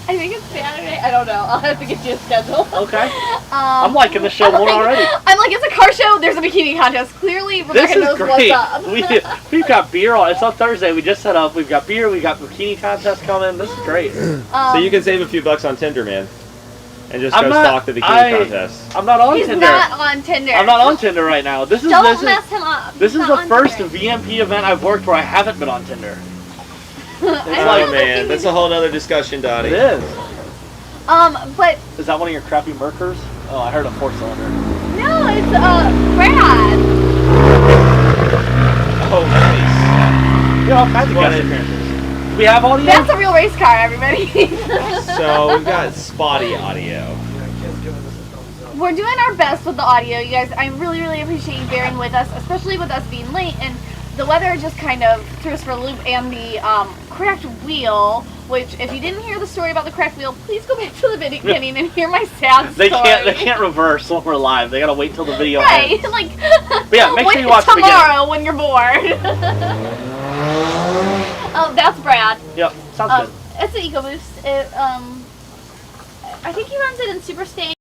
Speaker 2: I think it's Saturday. I don't know. I'll have to get you a schedule.
Speaker 1: Okay. I'm liking the show more already.
Speaker 2: I'm like, it's a car show. There's a bikini contest. Clearly, Rebecca knows what's up.
Speaker 1: We've got beer on. It's on Thursday. We just set up. We've got beer. We've got bikini contest coming. This is great.
Speaker 3: So you can save a few bucks on Tinder, man, and just go stalk the bikini contest.
Speaker 1: I'm not on
Speaker 2: He's
Speaker 1: Tinder.
Speaker 2: not on Tinder.
Speaker 1: I'm not on Tinder right now. Don't
Speaker 2: mess him up.
Speaker 1: This
Speaker 2: He's
Speaker 1: is
Speaker 2: not
Speaker 1: the
Speaker 2: on
Speaker 1: first
Speaker 2: Tinder.
Speaker 1: VMP event I've worked where I haven't been on Tinder.
Speaker 3: Oh man, that's a whole other discussion, Dottie.
Speaker 1: It is.
Speaker 2: But
Speaker 1: Is that one of your crappy Merkers? Oh, I heard a 4-cylinder.
Speaker 2: no, it's Brad.
Speaker 3: Oh, nice.
Speaker 1: Yeah, all kinds of guest appearances. Do we have audio?
Speaker 2: That's a real race car, everybody.
Speaker 3: So we've got spotty audio.
Speaker 2: We're doing our best with the audio, you guys. I really, really appreciate you bearing with us, especially with us being late. And the weather just kind of threw us for a loop, and the cracked wheel, which if you didn't hear the story about the cracked wheel, please go back to the beginning and hear my sad story.
Speaker 1: They can't reverse when we're live. They gotta wait till the video
Speaker 2: right,
Speaker 1: ends.
Speaker 2: like
Speaker 1: But yeah, make sure you watch
Speaker 2: tomorrow when you're bored. That's Brad.
Speaker 1: Yep, sounds good.
Speaker 2: It's an EcoBoost. I think he runs it in Super State.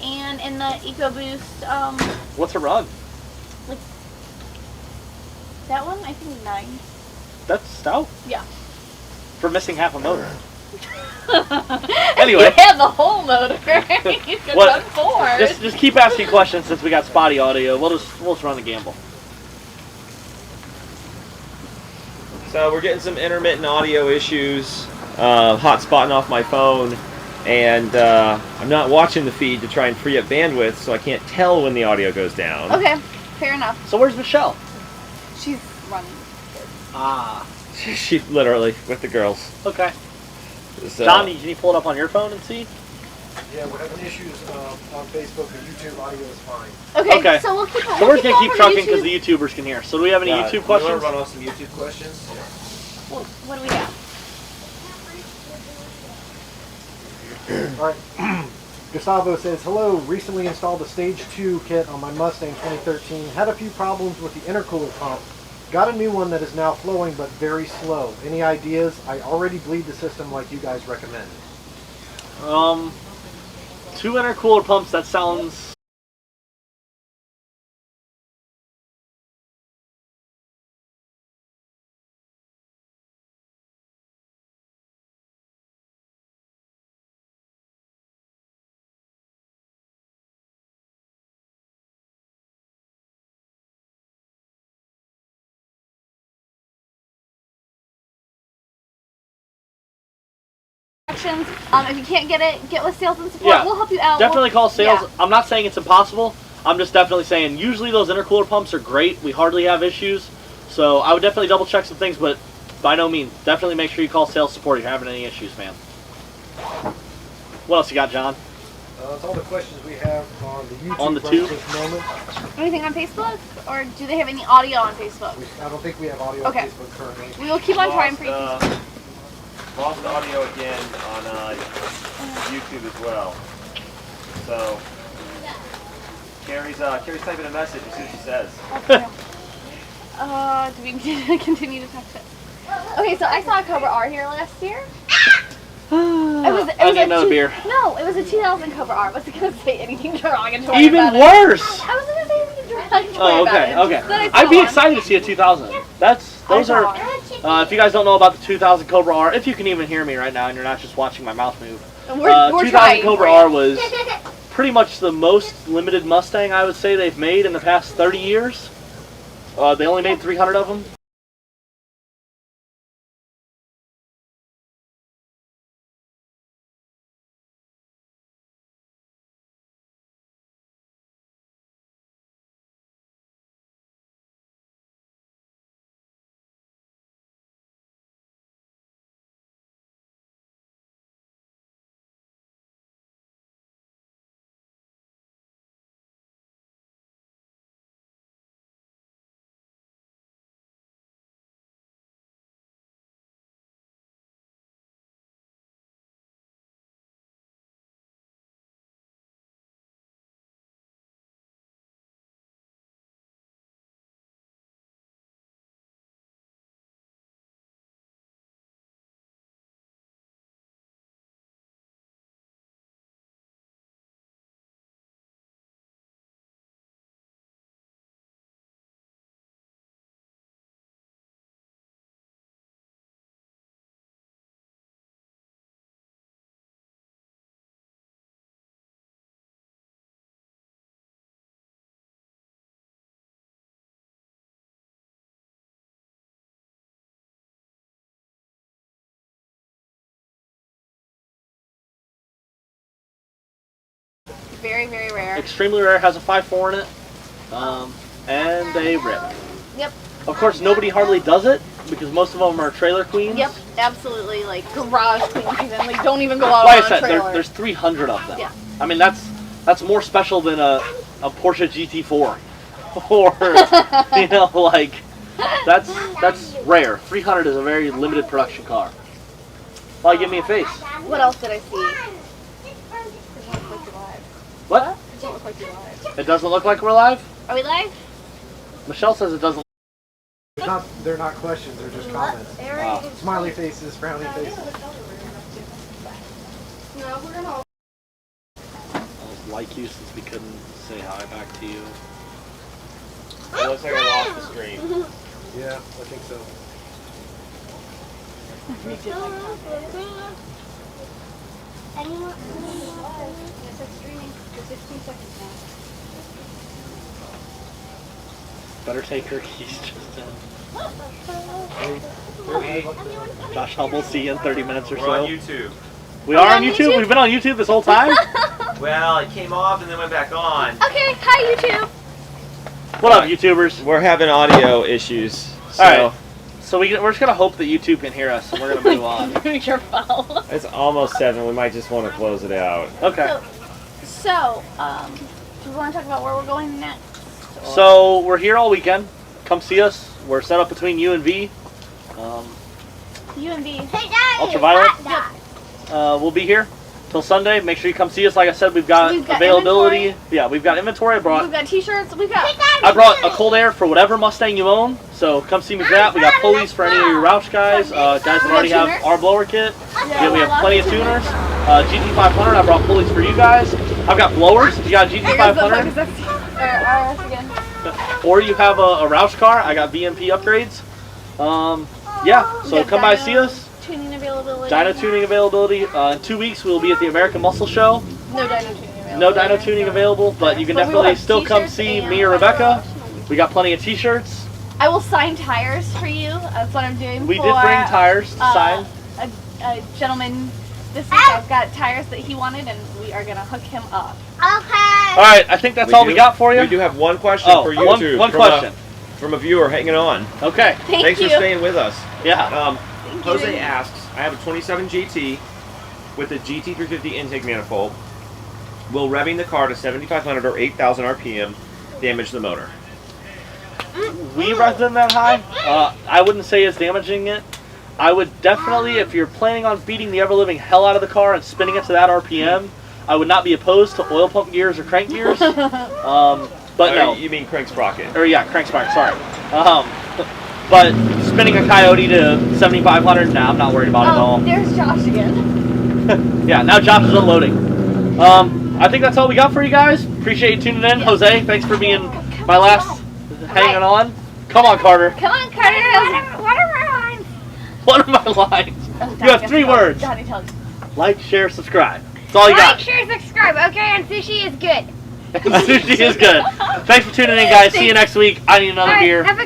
Speaker 2: And in the EcoBoost,
Speaker 1: What's a run?
Speaker 2: like that one, I think 9.
Speaker 1: That's stout
Speaker 2: Yeah.
Speaker 1: for missing half a motor. Anyway.
Speaker 2: You had the whole motor. You could
Speaker 1: What?
Speaker 2: run 4.
Speaker 1: Just keep asking questions since we got spotty audio. We'll just run the gamble.
Speaker 3: So we're getting some intermittent audio issues, hotspotting off my phone, and I'm not watching the feed to try and free up bandwidth, so I can't tell when the audio goes down.
Speaker 2: Okay, fair enough.
Speaker 1: So where's Michelle?
Speaker 2: She's running.
Speaker 1: Ah.
Speaker 3: She literally with the girls.
Speaker 1: Okay.
Speaker 3: So,
Speaker 1: John, can you pull it up on your phone and see?
Speaker 6: Yeah, we're having issues on Facebook and YouTube. Audio is fine.
Speaker 2: Okay, so we'll keep.
Speaker 1: So we're just gonna keep trucking because the YouTubers can hear. So do we have any YouTube
Speaker 3: You
Speaker 1: questions?
Speaker 3: want to run off some YouTube questions?
Speaker 2: What do we got?
Speaker 6: All right. Gustavo says, hello, recently installed a Stage 2 kit on my Mustang 2013. Had a few problems with the intercooler pump. Got a new one that is now flowing but very slow. Any ideas? I already bleed the system like you guys recommend.
Speaker 1: 2 intercooler pumps, that sounds...
Speaker 2: If you can't get it, get with sales and support.
Speaker 1: Yeah,
Speaker 2: We'll help you out.
Speaker 1: definitely call sales.
Speaker 2: Yeah.
Speaker 1: I'm not saying it's impossible. I'm just definitely saying usually those intercooler pumps are great. We hardly have issues. So I would definitely double check some things, but by no means, definitely make sure you call sales support if you're having any issues, man. What else you got, John?
Speaker 6: That's all the questions we have on the YouTube
Speaker 1: On the
Speaker 6: right
Speaker 1: tube?
Speaker 6: this moment.
Speaker 2: Anything on Facebook? Or do they have any audio on Facebook?
Speaker 6: I don't think we have audio
Speaker 2: Okay.
Speaker 6: on Facebook currently.
Speaker 2: We will keep on trying for you.
Speaker 3: Lost audio again on YouTube as well. So Carrie's typing a message. As soon as she says.
Speaker 2: Do we continue to text it? Okay, so I saw a Cobra R here last year.
Speaker 1: I need another beer.
Speaker 2: No, it was a 2000 Cobra R. I wasn't going to say anything derogatory
Speaker 1: Even
Speaker 2: about
Speaker 1: worse!
Speaker 2: it. I wasn't going to say anything derogatory
Speaker 1: Oh,
Speaker 2: about
Speaker 1: okay,
Speaker 2: it.
Speaker 1: okay.
Speaker 2: Just that I
Speaker 1: I'd be
Speaker 2: saw one.
Speaker 1: excited to see a 2000. Those are. If you guys don't know about the 2000 Cobra R, if you can even hear me right now and you're not just watching my mouth move,
Speaker 2: We're
Speaker 1: 2000
Speaker 2: trying
Speaker 1: Cobra
Speaker 2: for you.
Speaker 1: R was pretty much the most limited Mustang I would say they've made in the past 30 years. They only made 300 of them.
Speaker 2: Very, very rare.
Speaker 1: Extremely rare, has a 5.4 in it, and a rip.
Speaker 2: Yep.
Speaker 1: Of course, nobody hardly does it because most of them are trailer queens.
Speaker 2: Yep, absolutely. Like garage queens, even like don't even go out
Speaker 1: Like
Speaker 2: on
Speaker 1: I
Speaker 2: a
Speaker 1: said,
Speaker 2: trailer.
Speaker 1: there's 300 of them.
Speaker 2: Yeah.
Speaker 1: I mean, that's more special than a Porsche GT4, or you know, like that's rare. 300 is a very limited production car. Why give me a face?
Speaker 2: What else did I see?
Speaker 1: What?
Speaker 2: It doesn't look like you're live.
Speaker 1: It doesn't look like we're live.
Speaker 2: Are we live?
Speaker 1: Michelle says it doesn't.
Speaker 6: They're not questions, they're just comments. Smiley faces, frowny faces.
Speaker 5: No, we're gonna.
Speaker 1: I'll like you since we couldn't say hi back to you.
Speaker 3: It looks like I lost the stream.
Speaker 6: Yeah, I think so.
Speaker 5: Anyone? Yes, it's streaming for 16 seconds now.
Speaker 1: Better take her keys, Tristan.
Speaker 6: Hey,
Speaker 1: Josh Hubble, see you in 30 minutes or
Speaker 7: We're
Speaker 1: so.
Speaker 7: on YouTube.
Speaker 1: We are on YouTube? We've been on YouTube this whole time?
Speaker 7: Well, it came off and then went back on.
Speaker 2: Okay, hi YouTube.
Speaker 1: What up, YouTubers?
Speaker 3: We're having audio issues. So
Speaker 1: Alright. So we're just going to hope that YouTube can hear us, and we're going to move on.
Speaker 2: Your phone.
Speaker 3: it's almost 7. We might just want to close it out.
Speaker 1: Okay.
Speaker 2: So, do we want to talk about where we're going next?
Speaker 1: So we're here all weekend. Come see us. We're set up between U and V.
Speaker 2: UMB.
Speaker 1: Ultraviolet.
Speaker 2: Yep.
Speaker 1: We'll be here till Sunday. Make sure you come see us. Like I said, we've got availability.
Speaker 2: Inventory.
Speaker 1: Yeah, we've got inventory.
Speaker 2: We've got t-shirts.
Speaker 1: I brought a cold air for whatever Mustang you own. So come see me for that. We got pulleys for any of your Roush guys. Guys that already have
Speaker 2: tuners.
Speaker 1: our blower kit. Yeah, we have plenty of tuners. GT500. I brought pulleys for you guys. I've got blowers. If you got GT500. Or you have a Roush car, I got VMP upgrades. Yeah, so come by see us.
Speaker 2: Tuning availability.
Speaker 1: Dyno tuning availability. In 2 weeks we'll be at the American Muscle Show.
Speaker 2: No dyno tuning available.
Speaker 1: No dyno tuning available, but you can
Speaker 2: But we will
Speaker 1: definitely
Speaker 2: have
Speaker 1: still come
Speaker 2: t-shirts
Speaker 1: see
Speaker 2: and
Speaker 1: me or Rebecca. We got plenty of t-shirts.
Speaker 2: I will sign tires for you. That's what I'm doing.
Speaker 1: We
Speaker 2: for,
Speaker 1: did bring tires to sign.
Speaker 2: A gentleman this week I've got tires that he wanted, and we are gonna hook him up.
Speaker 1: All right, I think that's all we got for you.
Speaker 3: We do have one question
Speaker 1: Oh,
Speaker 3: for
Speaker 1: one
Speaker 3: YouTube.
Speaker 1: question.
Speaker 3: From a viewer hanging on.
Speaker 1: Okay.
Speaker 2: Thank
Speaker 3: Thanks
Speaker 2: you.
Speaker 3: for staying with us.
Speaker 1: Yeah.
Speaker 3: Jose asks, I have a 27 GT with a GT350 intake manifold. Will revving the car to 7,500 or 8,000 RPM damage the motor?
Speaker 1: We revved them that high. I wouldn't say it's damaging it. I would definitely, if you're planning on beating the ever-living hell out of the car and spinning it to that RPM, I would not be opposed to oil pump gears or crank gears. But no.
Speaker 3: You mean crank sprocket.
Speaker 1: Or yeah, crank sprocket, sorry. But spinning a Coyote to 7,500, nah, I'm not worried about it at all.
Speaker 2: There's Josh again.
Speaker 1: Yeah, now Josh is unloading. I think that's all we got for you guys. Appreciate you tuning in. Jose, thanks for being my last hanging on. Come on, Carter.
Speaker 2: Come on, Carter.
Speaker 4: What are my lines?
Speaker 1: One of my lines. You have 3 words.
Speaker 2: Johnny, tell you.
Speaker 1: Like, share, subscribe. That's all you
Speaker 4: Like,
Speaker 1: got.
Speaker 4: share, subscribe. Okay, and sushi is good.
Speaker 1: Sushi is good. Thanks for tuning in, guys. See you next week. I need another
Speaker 4: All right,
Speaker 1: beer.
Speaker 4: have a